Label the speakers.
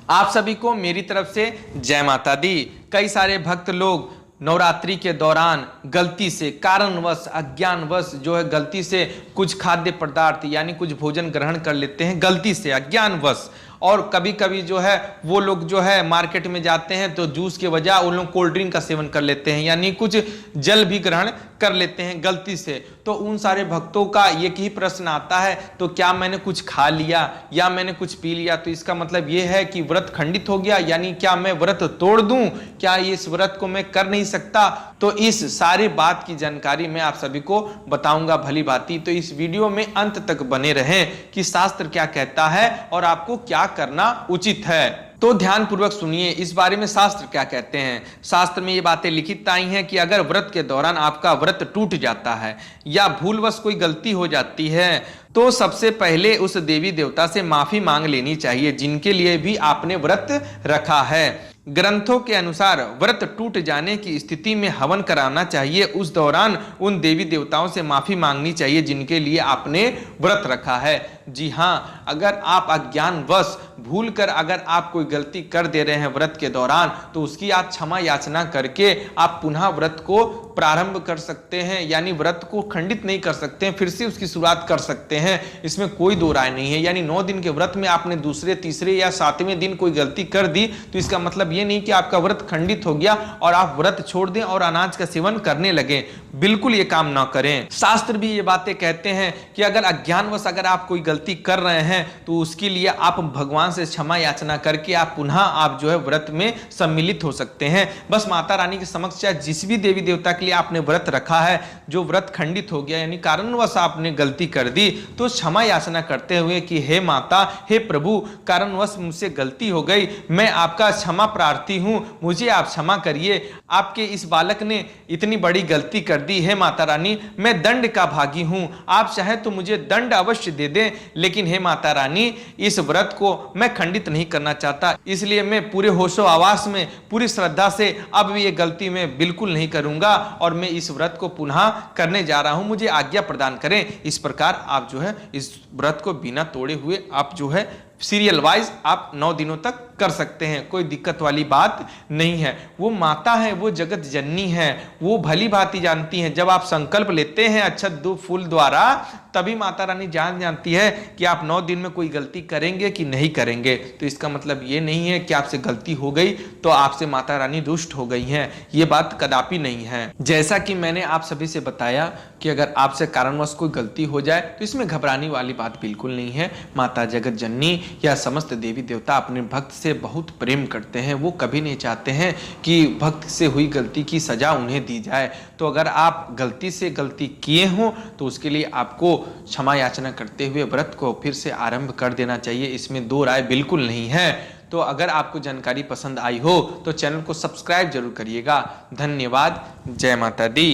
Speaker 1: आप सभी को मेरी तरफ से जय माता दी। कई सारे भक्त लोग नवरात्रि के दौरान गलती से, कारणवश, अज्ञानवश जो है गलती से कुछ खाद्य पदार्थ यानी कुछ भोजन ग्रहण कर लेते हैं, गलती से, अज्ञानवश। और कभी कभी जो है वो लोग जो है मार्केट में जाते हैं तो जूस के बजाय वो लोग कोल्ड ड्रिंक का सेवन कर लेते हैं, यानी कुछ जल भी ग्रहण कर लेते हैं गलती से। तो उन सारे भक्तों का एक ही प्रश्न आता है, तो क्या मैंने कुछ खा लिया या मैंने कुछ पी लिया तो इसका मतलब ये है कि व्रत खंडित हो गया, यानी क्या मैं व्रत तोड़ दूं, क्या इस व्रत को मैं कर नहीं सकता? तो इस सारी बात की जानकारी मैं आप सभी को बताऊंगा भली भांति। तो इस वीडियो में अंत तक बने रहें कि शास्त्र क्या कहता है और आपको क्या करना उचित है। तो ध्यान पूर्वक सुनिए इस बारे में शास्त्र क्या कहते हैं। शास्त्र में ये बातें लिखित आई हैं कि अगर व्रत के दौरान आपका व्रत टूट जाता है या भूलवश कोई गलती हो जाती है तो सबसे पहले उस देवी देवता से माफी मांग लेनी चाहिए जिनके लिए भी आपने व्रत रखा है। ग्रंथों के अनुसार व्रत टूट जाने की स्थिति में हवन कराना चाहिए। उस दौरान उन देवी देवताओं से माफी मांगनी चाहिए जिनके लिए आपने व्रत रखा है। जी हाँ, अगर आप अज्ञानवश भूल कर अगर आप कोई गलती कर दे रहे हैं व्रत के दौरान तो उसकी आप क्षमा याचना करके आप पुनः व्रत को प्रारंभ कर सकते हैं, यानी व्रत को खंडित नहीं कर सकते हैं, फिर से उसकी शुरुआत कर सकते हैं। इसमें कोई दो राय नहीं है। यानी 9 दिन के व्रत में आपने दूसरे, तीसरे या 7वें दिन कोई गलती कर दी तो इसका मतलब ये नहीं कि आपका व्रत खंडित हो गया और आप व्रत छोड़ दें और अनाज का सेवन करने लगे। बिल्कुल ये काम ना करें। शास्त्र भी ये बातें कहते हैं कि अगर अज्ञानवश अगर आप कोई गलती कर रहे हैं तो उसके लिए आप भगवान से क्षमा याचना करके आप पुनः आप जो है व्रत में सम्मिलित हो सकते हैं। बस माता रानी के समक्ष या जिस भी देवी देवता के लिए आपने व्रत रखा है, जो व्रत खंडित हो गया यानी कारणवश आपने गलती कर दी, तो क्षमा याचना करते हुए कि हे माता, हे प्रभु, कारणवश मुझसे गलती हो गई, मैं आपका क्षमा प्रार्थी हूं, मुझे आप क्षमा करिए। आपके इस बालक ने इतनी बड़ी गलती कर दी, हे माता रानी मैं दंड का भागी हूं, आप चाहे तो मुझे दंड अवश्य दे दें, लेकिन हे माता रानी इस व्रत को मैं खंडित नहीं करना चाहता, इसलिए मैं पूरे होशो आवास में पूरी श्रद्धा से अब ये गलती मैं बिल्कुल नहीं करूंगा और मैं इस व्रत को पुनः करने जा रहा हूं, मुझे आज्ञा प्रदान करें। इस प्रकार आप जो है इस व्रत को बिना तोड़े हुए आप जो है सीरियल वाइज आप 9 दिनों तक कर सकते हैं, कोई दिक्कत वाली बात नहीं है। वो माता है, वो जगत जननी है, वो भली भांति जानती हैं। जब आप संकल्प लेते हैं अक्षत दो फूल द्वारा तभी माता रानी जानती है कि आप 9 दिन में कोई गलती करेंगे कि नहीं करेंगे। तो इसका मतलब ये नहीं है कि आपसे गलती हो गई तो आपसे माता रानी रुष्ट हो गई हैं, ये बात कदापि नहीं है। जैसा कि मैंने आप सभी से बताया कि अगर आपसे कारणवश कोई गलती हो जाए तो इसमें घबराने वाली बात बिल्कुल नहीं है। माता जगत जननी या समस्त देवी देवता अपने भक्त से बहुत प्रेम करते हैं, वो कभी नहीं चाहते हैं कि भक्त से हुई गलती की सजा उन्हें दी जाए। तो अगर आप गलती से गलती किए हो तो उसके लिए आपको क्षमा याचना करते हुए व्रत को फिर से आरंभ कर देना चाहिए, इसमें दो राय बिल्कुल नहीं है। तो अगर आपको जानकारी पसंद आई हो तो चैनल को सब्सक्राइब जरूर करिएगा। धन्यवाद। जय माता दी।